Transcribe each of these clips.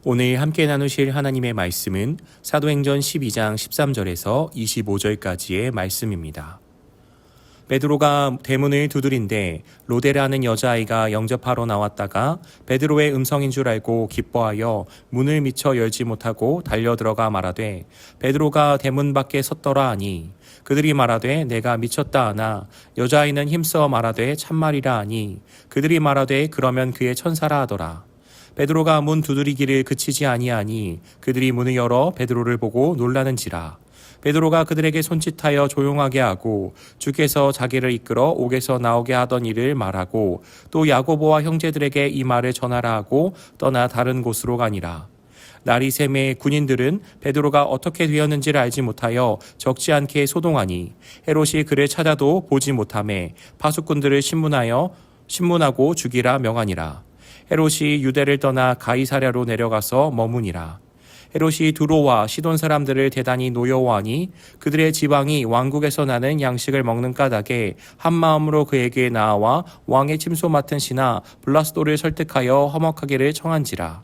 오늘 함께 나누실 하나님의 말씀은 사도행전 12장 13절에서 25절까지의 말씀입니다. 베드로가 대문을 두드린데 로데라는 여자아이가 영접하러 나왔다가 베드로의 음성인 줄 알고 기뻐하여 문을 미처 열지 못하고 달려들어가 말하되 베드로가 대문 밖에 섰더라 하니 그들이 말하되 내가 미쳤다 하나 여자아이는 힘써 말하되 참말이라 하니 그들이 말하되 그러면 그의 천사라 하더라. 베드로가 문 두드리기를 그치지 아니하니 그들이 문을 열어 베드로를 보고 놀라는지라. 베드로가 그들에게 손짓하여 조용하게 하고 주께서 자기를 이끌어 옥에서 나오게 하던 일을 말하고 또 야고보와 형제들에게 이 말을 전하라 하고 떠나 다른 곳으로 가니라. 날이 새매 군인들은 베드로가 어떻게 되었는지를 알지 못하여 적지 않게 소동하니 헤롯이 그를 찾아도 보지 못하매 파수꾼들을 신문하고 죽이라 명하니라. 헤롯이 유대를 떠나 가이사랴로 내려가서 머무니라. 헤롯이 두로와 시돈 사람들을 대단히 노여워하니 그들의 지방이 왕국에서 나는 양식을 먹는 까닭에 한마음으로 그에게 나아와 왕의 침소 맡은 신하 블라스도를 설득하여 화목하기를 청한지라.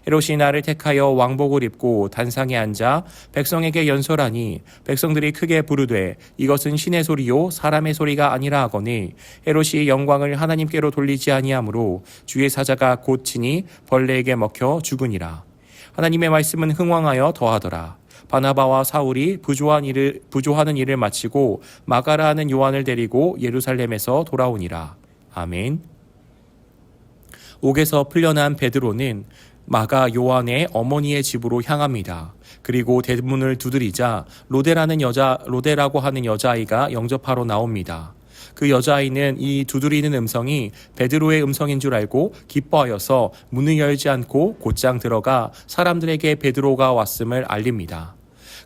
헤롯이 나를 택하여 왕복을 입고 단상에 앉아 백성에게 연설하니 백성들이 크게 부르되 이것은 신의 소리요 사람의 소리가 아니라 하거늘 헤롯이 영광을 하나님께로 돌리지 아니하므로 주의 사자가 곧 치니 벌레에게 먹혀 죽으니라. 하나님의 말씀은 흥왕하여 더하더라. 바나바와 사울이 부조하는 일을 마치고 마가라 하는 요한을 데리고 예루살렘에서 돌아오니라. 아멘. 옥에서 풀려난 베드로는 마가 요한의 어머니의 집으로 향합니다. 그리고 대문을 두드리자 로데라고 하는 여자아이가 영접하러 나옵니다. 그 여자아이는 이 두드리는 음성이 베드로의 음성인 줄 알고 기뻐하여서 문을 열지 않고 곧장 들어가 사람들에게 베드로가 왔음을 알립니다.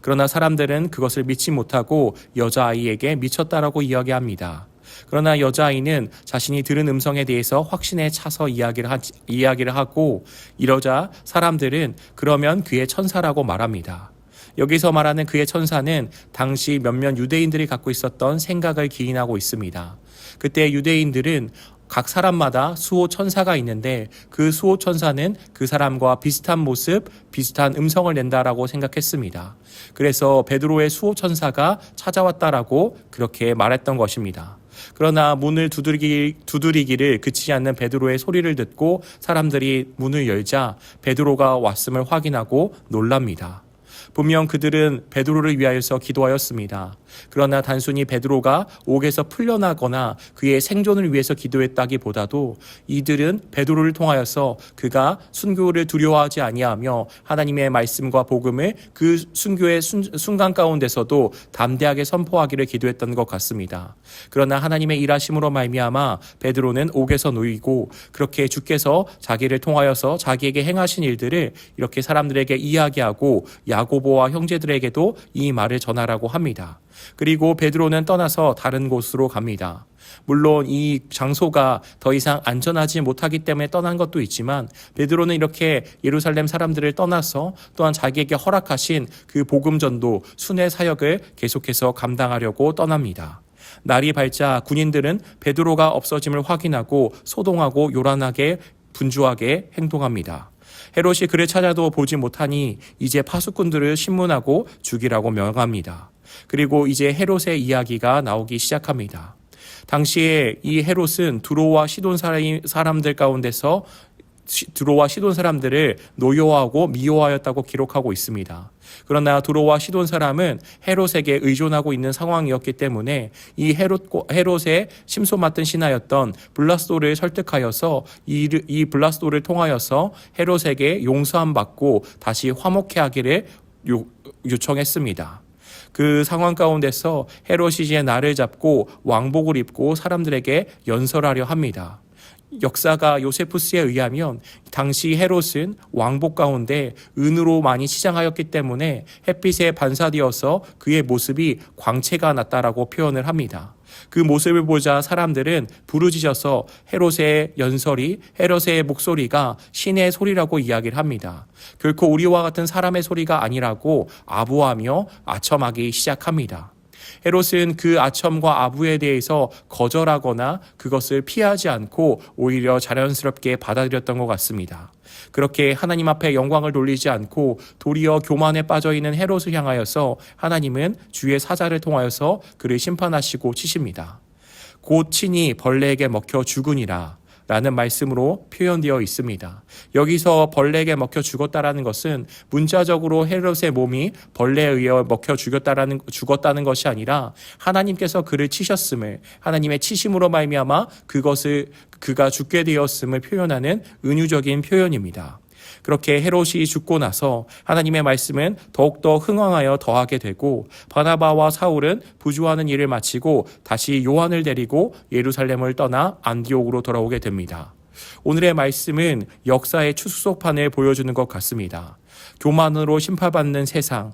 그러나 사람들은 그것을 믿지 못하고 여자아이에게 미쳤다라고 이야기합니다. 그러나 여자아이는 자신이 들은 음성에 대해서 확신에 차서 이야기를 하고 이러자 사람들은 그러면 그의 천사라고 말합니다. 여기서 말하는 그의 천사는 당시 몇몇 유대인들이 갖고 있었던 생각을 기인하고 있습니다. 그때 유대인들은 각 사람마다 수호 천사가 있는데 그 수호 천사는 그 사람과 비슷한 모습, 비슷한 음성을 낸다라고 생각했습니다. 그래서 베드로의 수호 천사가 찾아왔다라고 그렇게 말했던 것입니다. 그러나 문을 두드리기를 그치지 않는 베드로의 소리를 듣고 사람들이 문을 열자 베드로가 왔음을 확인하고 놀랍니다. 분명 그들은 베드로를 위하여서 기도하였습니다. 그러나 단순히 베드로가 옥에서 풀려나거나 그의 생존을 위해서 기도했다기보다도 이들은 베드로를 통하여서 그가 순교를 두려워하지 아니하며 하나님의 말씀과 복음을 그 순교의 순간 가운데서도 담대하게 선포하기를 기도했던 것 같습니다. 그러나 하나님의 일하심으로 말미암아 베드로는 옥에서 놓이고 그렇게 주께서 자기를 통하여서 자기에게 행하신 일들을 이렇게 사람들에게 이야기하고 야고보와 형제들에게도 이 말을 전하라고 합니다. 그리고 베드로는 떠나서 다른 곳으로 갑니다. 물론 이 장소가 더 이상 안전하지 못하기 때문에 떠난 것도 있지만 베드로는 이렇게 예루살렘 사람들을 떠나서 또한 자기에게 허락하신 그 복음전도 순회 사역을 계속해서 감당하려고 떠납니다. 날이 밝자 군인들은 베드로가 없어짐을 확인하고 소동하고 요란하게 분주하게 행동합니다. 헤롯이 그를 찾아도 보지 못하니 이제 파수꾼들을 신문하고 죽이라고 명합니다. 그리고 이제 헤롯의 이야기가 나오기 시작합니다. 당시에 이 헤롯은 두로와 시돈 사람들 가운데서 두로와 시돈 사람들을 노여워하고 미워하였다고 기록하고 있습니다. 그러나 두로와 시돈 사람은 헤롯에게 의존하고 있는 상황이었기 때문에 이 헤롯의 심소 맡은 신하였던 블라스도를 설득하여서 이 블라스도를 통하여서 헤롯에게 용서함 받고 다시 화목해 하기를 요청했습니다. 그 상황 가운데서 헤롯이 이제 날을 잡고 왕복을 입고 사람들에게 연설하려 합니다. 역사가 요세푸스에 의하면 당시 헤롯은 왕복 가운데 은으로 많이 치장하였기 때문에 햇빛에 반사되어서 그의 모습이 광채가 났다라고 표현을 합니다. 그 모습을 보자 사람들은 부르짖어서 헤롯의 목소리가 신의 소리라고 이야기를 합니다. 결코 우리와 같은 사람의 소리가 아니라고 아부하며 아첨하기 시작합니다. 헤롯은 그 아첨과 아부에 대해서 거절하거나 그것을 피하지 않고 오히려 자연스럽게 받아들였던 것 같습니다. 그렇게 하나님 앞에 영광을 돌리지 않고 도리어 교만에 빠져있는 헤롯을 향하여서 하나님은 주의 사자를 통하여서 그를 심판하시고 치십니다. 곧 친히 벌레에게 먹혀 죽으니라 라는 말씀으로 표현되어 있습니다. 여기서 벌레에게 먹혀 죽었다라는 것은 문자적으로 헤롯의 몸이 벌레에 의해 먹혀 죽었다는 것이 아니라 하나님께서 그를 치셨음을, 하나님의 치심으로 말미암아 그가 죽게 되었음을 표현하는 은유적인 표현입니다. 그렇게 헤롯이 죽고 나서 하나님의 말씀은 더욱더 흥왕하여 더하게 되고 바나바와 사울은 부주하는 일을 마치고 다시 요한을 데리고 예루살렘을 떠나 안디옥으로 돌아오게 됩니다. 오늘의 말씀은 역사의 추수속판을 보여주는 것 같습니다. 교만으로 심판받는 세상,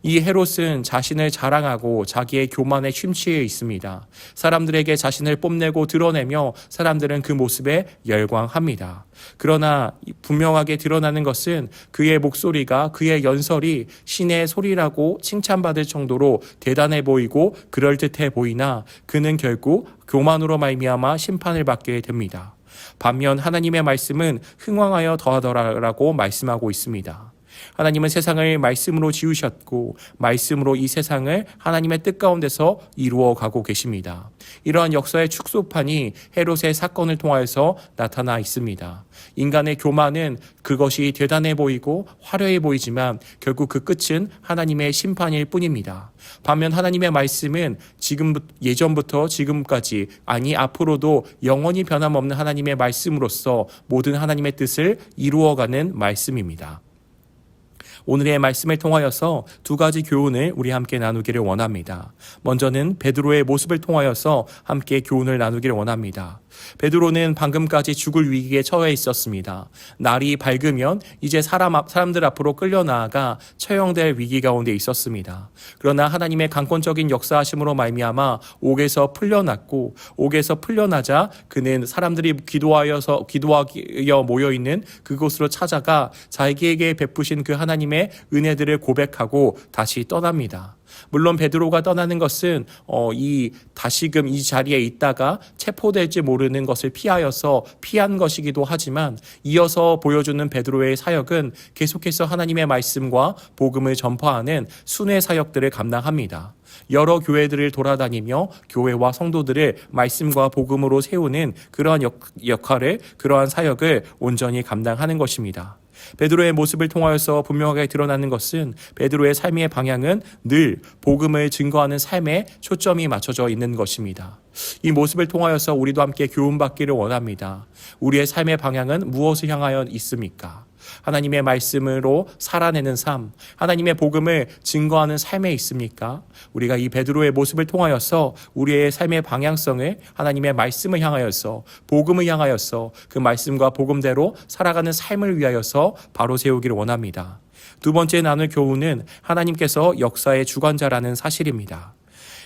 이 헤롯은 자신을 자랑하고 자기의 교만에 심취해 있습니다. 사람들에게 자신을 뽐내고 드러내며 사람들은 그 모습에 열광합니다. 그러나 분명하게 드러나는 것은 그의 목소리가, 그의 연설이 신의 소리라고 칭찬받을 정도로 대단해 보이고 그럴듯해 보이나 그는 결국 교만으로 말미암아 심판을 받게 됩니다. 반면 하나님의 말씀은 흥왕하여 더하더라라고 말씀하고 있습니다. 하나님은 세상을 말씀으로 지으셨고 말씀으로 이 세상을 하나님의 뜻 가운데서 이루어 가고 계십니다. 이러한 역사의 축소판이 헤롯의 사건을 통하여서 나타나 있습니다. 인간의 교만은 그것이 대단해 보이고 화려해 보이지만 결국 그 끝은 하나님의 심판일 뿐입니다. 반면 하나님의 말씀은 예전부터 지금까지, 아니 앞으로도 영원히 변함없는 하나님의 말씀으로서 모든 하나님의 뜻을 이루어가는 말씀입니다. 오늘의 말씀을 통하여서 두 가지 교훈을 우리 함께 나누기를 원합니다. 먼저는 베드로의 모습을 통하여서 함께 교훈을 나누기를 원합니다. 베드로는 방금까지 죽을 위기에 처해 있었습니다. 날이 밝으면 이제 사람들 앞으로 끌려나아가 처형될 위기 가운데 있었습니다. 그러나 하나님의 강권적인 역사하심으로 말미암아 옥에서 풀려났고, 옥에서 풀려나자 그는 사람들이 기도하여 모여있는 그곳으로 찾아가 자기에게 베푸신 그 하나님의 은혜들을 고백하고 다시 떠납니다. 물론 베드로가 떠나는 것은 다시금 이 자리에 있다가 체포될지 모르는 것을 피한 것이기도 하지만, 이어서 보여주는 베드로의 사역은 계속해서 하나님의 말씀과 복음을 전파하는 순회 사역들을 감당합니다. 여러 교회들을 돌아다니며 교회와 성도들을 말씀과 복음으로 세우는 그러한 역할을, 그러한 사역을 온전히 감당하는 것입니다. 베드로의 모습을 통하여서 분명하게 드러나는 것은 베드로의 삶의 방향은 늘 복음을 증거하는 삶에 초점이 맞춰져 있는 것입니다. 이 모습을 통하여서 우리도 함께 교훈받기를 원합니다. 우리의 삶의 방향은 무엇을 향하여 있습니까? 하나님의 말씀으로 살아내는 삶, 하나님의 복음을 증거하는 삶에 있습니까? 우리가 이 베드로의 모습을 통하여서 우리의 삶의 방향성을 하나님의 말씀을 향하여서, 복음을 향하여서 그 말씀과 복음대로 살아가는 삶을 위하여서 바로 세우기를 원합니다. 두 번째 나눌 교훈은 하나님께서 역사의 주관자라는 사실입니다.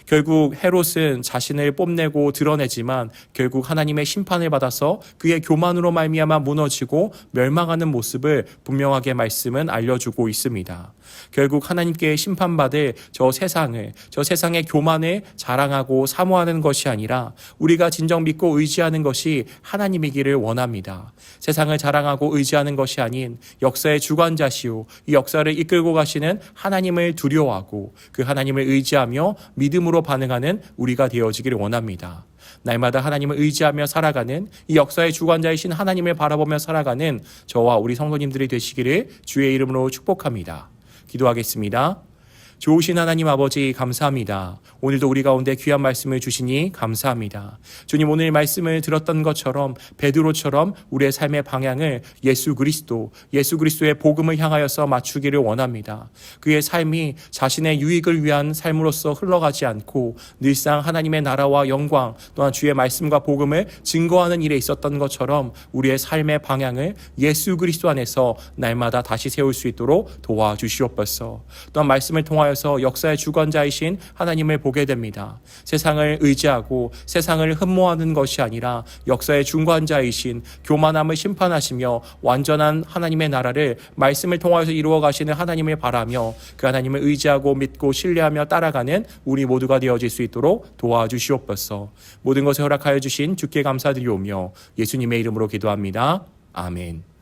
결국 헤롯은 자신을 뽐내고 드러내지만 결국 하나님의 심판을 받아서 그의 교만으로 말미암아 무너지고 멸망하는 모습을 분명하게 말씀은 알려주고 있습니다. 결국 하나님께 심판받을 저 세상의 교만을 자랑하고 사모하는 것이 아니라 우리가 진정 믿고 의지하는 것이 하나님이기를 원합니다. 세상을 자랑하고 의지하는 것이 아닌 역사의 주관자시오, 이 역사를 이끌고 가시는 하나님을 두려워하고 그 하나님을 의지하며 믿음으로 반응하는 우리가 되어지기를 원합니다. 날마다 하나님을 의지하며 살아가는, 이 역사의 주관자이신 하나님을 바라보며 살아가는 저와 우리 성도님들이 되시기를 주의 이름으로 축복합니다. 기도하겠습니다. 좋으신 하나님 아버지 감사합니다. 오늘도 우리 가운데 귀한 말씀을 주시니 감사합니다. 주님, 오늘 말씀을 들었던 것처럼 베드로처럼 우리의 삶의 방향을 예수 그리스도의 복음을 향하여서 맞추기를 원합니다. 그의 삶이 자신의 유익을 위한 삶으로서 흘러가지 않고 늘상 하나님의 나라와 영광 또한 주의 말씀과 복음을 증거하는 일에 있었던 것처럼 우리의 삶의 방향을 예수 그리스도 안에서 날마다 다시 세울 수 있도록 도와주시옵소서. 또한 말씀을 통하여서 통하여서 역사의 주관자이신 하나님을 보게 됩니다. 세상을 의지하고 세상을 흠모하는 것이 아니라 역사의 중관자이신 교만함을 심판하시며 완전한 하나님의 나라를 말씀을 통하여서 이루어 가시는 하나님을 바라며 그 하나님을 의지하고 믿고 신뢰하며 따라가는 우리 모두가 되어질 수 있도록 도와주시옵소서. 모든 것을 허락하여 주신 주께 감사드리오며 예수님의 이름으로 기도합니다. 아멘.